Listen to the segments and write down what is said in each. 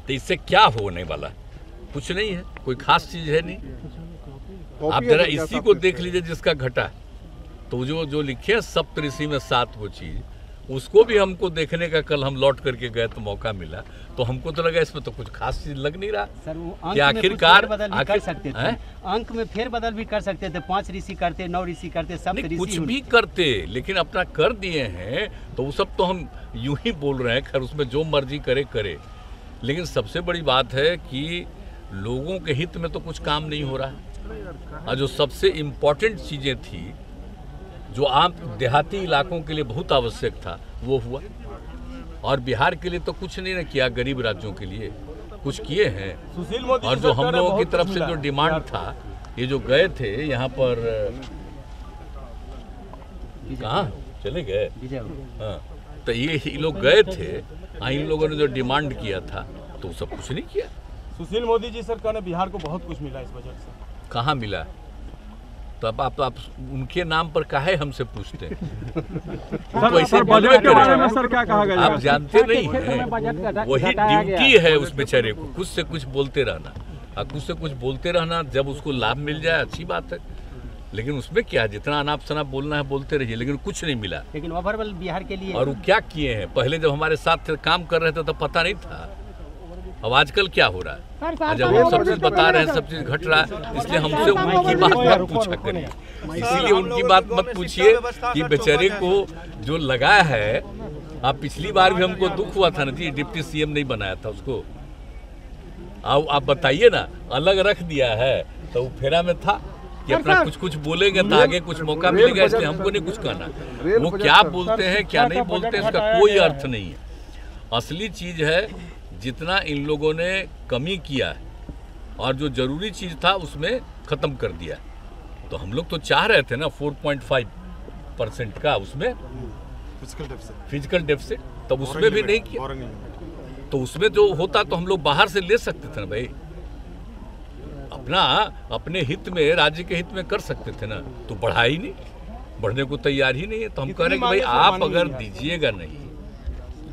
तो इससे क्या होने वाला? कुछ नहीं है, कोई खास चीज है नहीं। आप जरा इसी को देख लीजिए जिसका घटा, तो जो लिखे हैं सप्तऋषि में 7 वो चीज, उसको भी हमको देखने का कल हम लौट करके गए तो मौका मिला, तो हमको तो लगा इसमें तो कुछ खास चीज लग नहीं रहा सर। वो कि आखिरकार कर सकते थे, अंक में फेर बदल भी कर सकते थे, 5 ऋषि करते, 9 ऋषि करते, सब ऋषि कुछ भी करते, लेकिन अपना कर दिए हैं तो वो सब तो हम यूं ही बोल रहे हैं, खैर उसमें जो मर्जी करे। लेकिन सबसे बड़ी बात है कि लोगों के हित में तो कुछ काम नहीं हो रहा, और जो सबसे इम्पोर्टेंट चीजें थी जो आम देहाती इलाकों के लिए बहुत आवश्यक था वो हुआ, और बिहार के लिए तो कुछ नहीं ना किया, गरीब राज्यों के लिए कुछ किए हैं। और जो हम लोगों की तरफ से जो डिमांड था, ये जो गए थे यहाँ पर, कहाँ चले गए, हाँ, तो ये लोग गए थे, इन लोगों ने जो डिमांड किया था तो सब कुछ नहीं किया। सुशील मोदी जी सरकार ने बिहार को बहुत कुछ मिला इस बजट से। कहाँ मिला? तो अब आप उनके नाम पर काहे हमसे पूछते हैं? तो ऐसे बजट के बारे में सर क्या कहा गया? आप जानते नहीं हैं, वही ड्यूटी है उस बेचारे को, कुछ से कुछ बोलते रहना, और कुछ से कुछ बोलते रहना, जब उसको लाभ मिल जाए अच्छी बात है, लेकिन उसमें क्या, जितना अनाप शनाप बोलना है बोलते रहिए, लेकिन कुछ नहीं मिला। लेकिन ओवरऑल बिहार के लिए, और वो क्या किए हैं, पहले जब हमारे साथ काम कर रहे थे तो पता नहीं था, अब आजकल क्या हो रहा है, जब वो सब चीज बता रहे हैं, सब चीज घट रहा है, इसलिए हमसे उनकी बात मत पूछा करिए, इसीलिए उनकी बात मत पूछिए कि बेचारे को जो लगा है। आप पिछली बार भी हमको दुख हुआ था ना जी, डिप्टी सीएम नहीं बनाया था उसको, आप बताइए ना, अलग रख दिया है तो वो फेरा में था कि अपना कुछ बोलेंगे तो आगे कुछ मौका मिलेगा, इसलिए हमको नहीं कुछ कहना। वो क्या बोलते हैं क्या नहीं बोलते हैं उसका कोई अर्थ नहीं है। असली चीज है जितना इन लोगों ने कमी किया है और जो जरूरी चीज था उसमें खत्म कर दिया, तो हम लोग तो चाह रहे थे ना 4.5% का उसमें फिजिकल डेफिसिट, तब उसमें भी नहीं किया, तो उसमें जो होता तो हम लोग बाहर से ले सकते थे ना भाई, अपने हित में, राज्य के हित में कर सकते थे ना, तो बढ़ा ही नहीं, बढ़ने को तैयार ही नहीं है। तो हम कह रहे हैं कि भाई आप अगर दीजिएगा नहीं,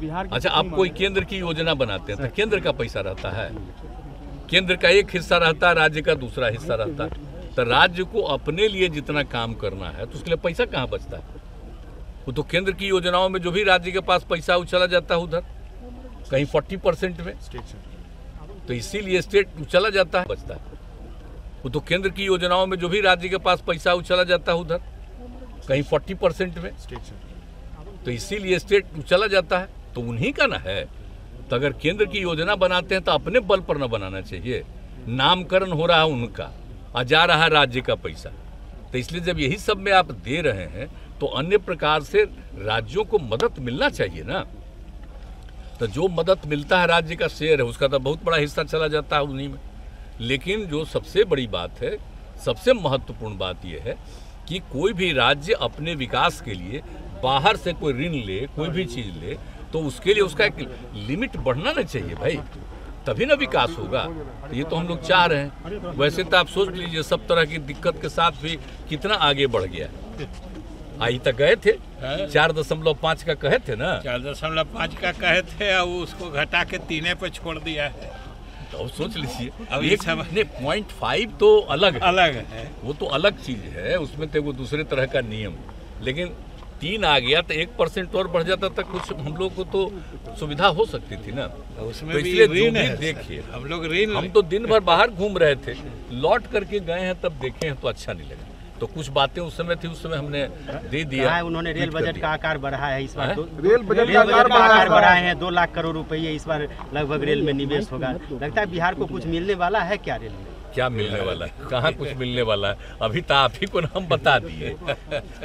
अच्छा आप कोई केंद्र की योजना बनाते हैं तो केंद्र का पैसा रहता है, केंद्र का एक हिस्सा रहता है, राज्य का दूसरा हिस्सा रहता है, तो राज्य को अपने लिए जितना काम करना है तो उसके लिए पैसा कहाँ बचता है? वो तो केंद्र की योजनाओं में जो भी राज्य के पास पैसा वो चला जाता है उधर, कहीं 40% में, तो इसीलिए स्टेट चला जाता है, बचता है। वो तो केंद्र की योजनाओं में जो भी राज्य के पास पैसा वो चला जाता है उधर, कहीं 40% में, तो इसीलिए स्टेट चला जाता है, तो उन्हीं का ना है। तो अगर केंद्र की योजना बनाते हैं तो अपने बल पर ना बनाना चाहिए, नामकरण हो रहा है उनका और जा रहा है राज्य का पैसा, तो इसलिए जब यही सब में आप दे रहे हैं तो अन्य प्रकार से राज्यों को मदद मिलना चाहिए ना। तो जो मदद मिलता है राज्य का शेयर है उसका तो बहुत बड़ा हिस्सा चला जाता है उन्हीं में। लेकिन जो सबसे बड़ी बात है, सबसे महत्वपूर्ण बात यह है कि कोई भी राज्य अपने विकास के लिए बाहर से कोई ऋण ले, कोई भी चीज ले, तो उसके लिए उसका एक लिमिट बढ़ना ना चाहिए भाई, तभी ना विकास होगा। तो ये तो हम लोग चाह रहे हैं। वैसे तो आप सोच लीजिए सब तरह की दिक्कत के साथ भी कितना आगे बढ़ गया। आई तक गए थे 4.5 का कहे थे ना, 4.5 का कहे थे, और उसको घटा के 3 पे छोड़ दिया है। तो सोच लीजिए, अब एक 0.5 तो अलग है, वो तो अलग चीज है, उसमें तो वो दूसरे तरह का नियम, लेकिन 3 आ गया तो 1% और बढ़ जाता तक कुछ हम लोग को तो सुविधा हो सकती थी ना। उसमें तो भी इसलिए ऋण है, देखिए हम तो दिन भर बाहर घूम रहे थे, लौट करके गए हैं तब देखे हैं तो अच्छा नहीं लगा। तो कुछ बातें उस समय थी, उस समय हमने दे दिया। उन्होंने रेल बजट का आकार बढ़ाया है इस बार, रेल बजट का आकार बढ़ाए हैं, 2 लाख करोड़ रुपये इस बार लगभग रेल में निवेश होगा। लगता है बिहार को कुछ मिलने वाला है क्या रेल में? क्या मिलने वाला है? कहाँ कुछ मिलने वाला है? अभी तो आप ही को हम बता दिए,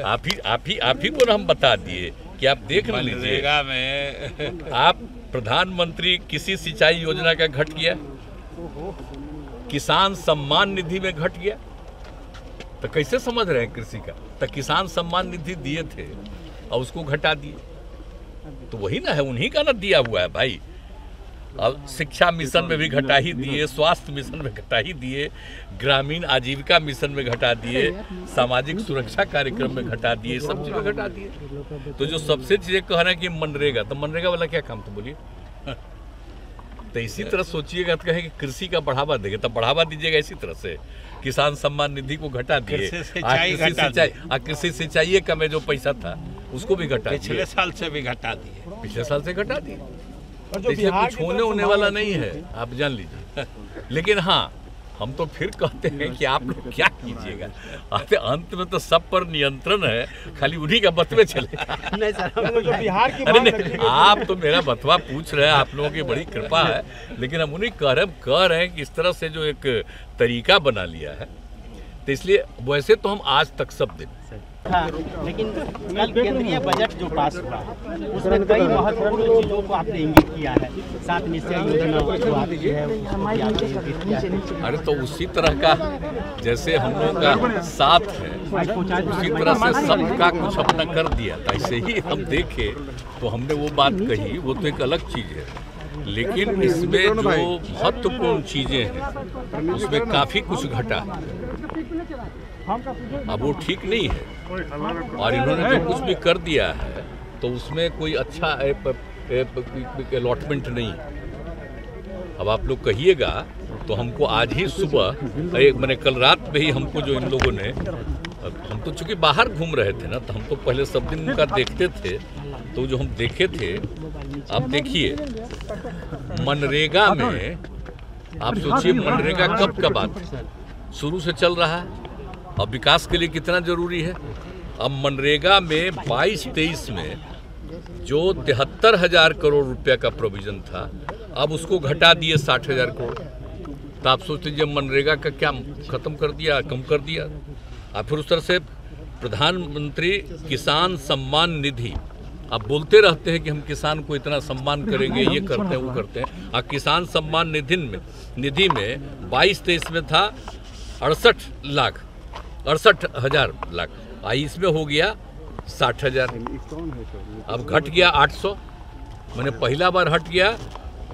आप ही को हम बता दिए कि आप देख लीजिए में आप प्रधानमंत्री कृषि सिंचाई योजना का घट गया, किसान सम्मान निधि में घट गया, तो कैसे समझ रहे हैं कृषि का? तो किसान सम्मान निधि दिए थे और उसको घटा दिए, तो वही ना है, उन्हीं का ना दिया हुआ है भाई। अब शिक्षा मिशन में भी घटा ही दिए, स्वास्थ्य मिशन में घटा ही दिए, ग्रामीण आजीविका मिशन में घटा दिए, सामाजिक सुरक्षा कार्यक्रम में घटा दिए, सब चीज में घटा दिए। तो जो सबसे चीजें कह रहे हैं कि मनरेगा, तो मनरेगा वाला क्या काम, तो बोलिए। तो इसी तरह सोचिएगा तो कहें कि कृषि का बढ़ावा देंगे, तब बढ़ावा दीजिएगा इसी तरह से। किसान सम्मान निधि को घटा दिए, कृषि सिंचाई का में जो पैसा था उसको भी घटा दिए, पिछले साल से भी घटा दिए, पिछले साल से घटा दिए। इसलिए कुछ होने वाला नहीं है, आप जान लीजिए। लेकिन हाँ, हम तो फिर कहते हैं कि आप लोग क्या कीजिएगा, अंत में तो सब पर नियंत्रण है, खाली उन्हीं का बतवे चले। नहीं सर, जो बिहार की अरे नहीं, आप तो मेरा बतवा पूछ रहे हैं, आप लोगों की बड़ी कृपा है, लेकिन हम उन्हीं कह रहे हैं कि इस तरह से जो एक तरीका बना लिया है, तो इसलिए वैसे तो हम आज तक सब दिन हाँ, लेकिन कल केंद्रीय बजट जो पास हुआ उसमें कई महत्वपूर्ण चीजों को आपने इंगित किया है। 7 निश्चय योजना जो आपकी है उसको भी आपने इंगित किया है। अरे तो उसी तरह का जैसे हम लोगों का साथ है, उसी तरह से सबका कुछ अपना कर दिया था। ऐसे ही हम देखें तो हमने वो बात कही, वो तो एक अलग चीज़ है, लेकिन इसमें जो महत्वपूर्ण चीज़ें हैं उसमें काफ़ी कुछ घटा, अब वो ठीक नहीं है। और इन्होंने जो कुछ भी कर दिया है तो उसमें कोई अच्छा अलॉटमेंट नहीं। अब आप लोग कहिएगा तो हमको आज ही सुबह, मैंने कल रात में ही हमको जो इन लोगों ने, हम तो चूंकि बाहर घूम रहे थे ना, तो हम तो पहले सब दिन उनका देखते थे, तो जो हम देखे थे, आप देखिए मनरेगा में, आप सोचिए मनरेगा कब का बात शुरू से चल रहा है, अब विकास के लिए कितना जरूरी है। अब मनरेगा में 22-23 में जो 73,000 करोड़ रुपया का प्रोविजन था, अब उसको घटा दिए 60,000 करोड़। तो आप सोच लीजिए मनरेगा का क्या खत्म कर दिया, कम कर दिया। और फिर उस तरह से प्रधानमंत्री किसान सम्मान निधि, आप बोलते रहते हैं कि हम किसान को इतना सम्मान करेंगे, ये करते हैं, वो करते हैं। और किसान सम्मान निधि में 22-23 में था 68,000 लाख, इसमें हो गया 60,000, अब घट गया 800, मैंने पहला बार हट गया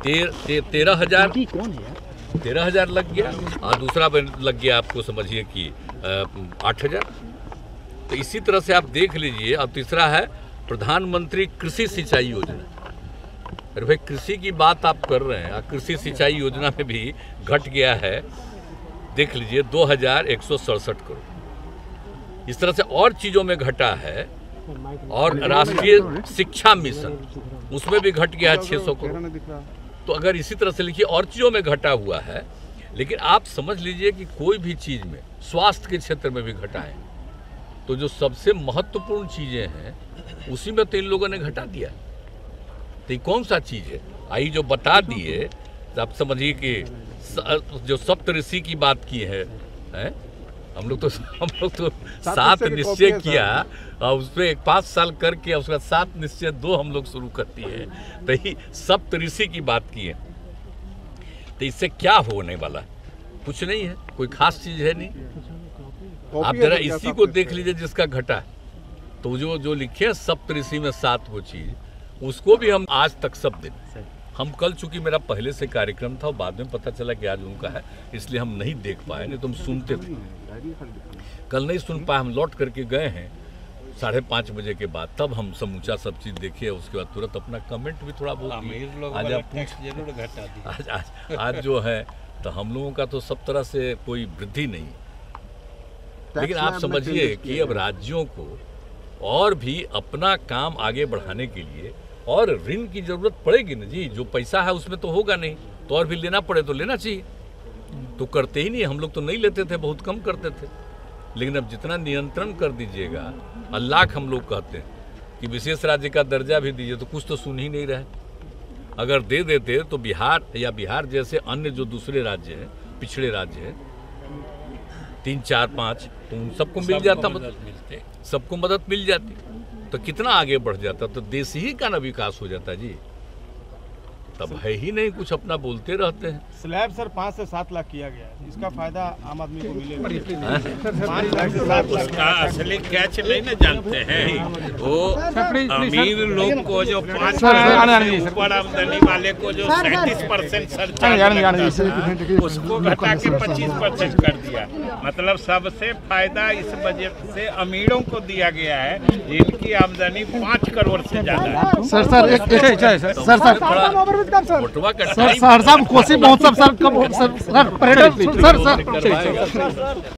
13,000 लग गया, और दूसरा बार लग गया आपको समझिए कि 8,000। तो इसी तरह से आप देख लीजिए। अब तीसरा है प्रधानमंत्री कृषि सिंचाई योजना। अरे भाई, कृषि की बात आप कर रहे हैं, कृषि सिंचाई योजना में भी घट गया है, देख लीजिए 2,167 करोड़। इस तरह से और चीज़ों में घटा है। और राष्ट्रीय शिक्षा मिशन, उसमें भी घट गया है 600 करोड़। तो अगर इसी तरह से लिखिए और चीज़ों में घटा हुआ है, लेकिन आप समझ लीजिए कि कोई भी चीज़ में, स्वास्थ्य के क्षेत्र में भी घटा है, तो जो सबसे महत्वपूर्ण चीज़ें हैं उसी में तो इन लोगों ने घटा दिया। तो ये कौन सा चीज़ है, आई जो बता दिए, तो आप समझिए कि जो सप्तऋषि की बात की है, हम लोग तो 7 निश्चय किया, और उसमें 5 साल करके उसका 7 निश्चय 2 हम लोग शुरू करती है, तो ही सप्तऋषि की बात की है। तो इससे क्या होने वाला, कुछ नहीं है, कोई खास चीज है नहीं। आप जरा इसी को देख लीजिए जिसका घटा, तो जो लिखे हैं सप्तऋषि में 7 वो चीज, उसको भी हम आज तक सब दिन, हम कल चूंकि मेरा पहले से कार्यक्रम था, बाद में पता चला कि आज उनका है, इसलिए हम नहीं देख पाए, नहीं तो हम सुनते थे। कल नहीं सुन पाए, हम लौट करके गए हैं 5:30 बजे के बाद, तब हम समूचा सब चीज़ देखे, उसके बाद तुरंत अपना कमेंट भी थोड़ा बहुत आज आप जरूर घटा दी। आज जो है तो हम लोगों का तो सब तरह से कोई वृद्धि नहीं, लेकिन आप समझिए कि अब राज्यों को और भी अपना काम आगे बढ़ाने के लिए और ऋण की जरूरत पड़ेगी ना जी। जो पैसा है उसमें तो होगा नहीं, तो और भी लेना पड़े तो लेना चाहिए, तो करते ही नहीं। हम लोग तो नहीं लेते थे, बहुत कम करते थे, लेकिन अब जितना नियंत्रण कर दीजिएगा, अल्लाह हम लोग कहते हैं कि विशेष राज्य का दर्जा भी दीजिए, तो कुछ तो सुन ही नहीं रहे। अगर दे देते तो बिहार या बिहार जैसे अन्य जो दूसरे राज्य हैं, पिछड़े राज्य हैं 3, 4, 5, तो उन सबको मिल जाता, सबको मदद मिल जाती, तो कितना आगे बढ़ जाता, तो देश ही का ना विकास हो जाता जी। तब है ही नहीं, कुछ अपना बोलते रहते हैं। स्लैब सर 5 से 7 लाख किया गया है, इसका फायदा आम आदमी को मिलेगा। 5 लाख से 7 लाख का असली कैच नहीं ना जानते हैं। वो अमीर लोग को जो 5 ऊपर आमदनी वाले को जो 37% सरचार्ज, उसको घटा के 25% कर दिया। मतलब सबसे फायदा इस बजट से अमीरों को दिया गया है, जिनकी आमदनी 5 करोड़ से ज्यादा है। सर वोटवा का सर सहरसा में कोसी महोत्सव सर कब सर पर्यटन सर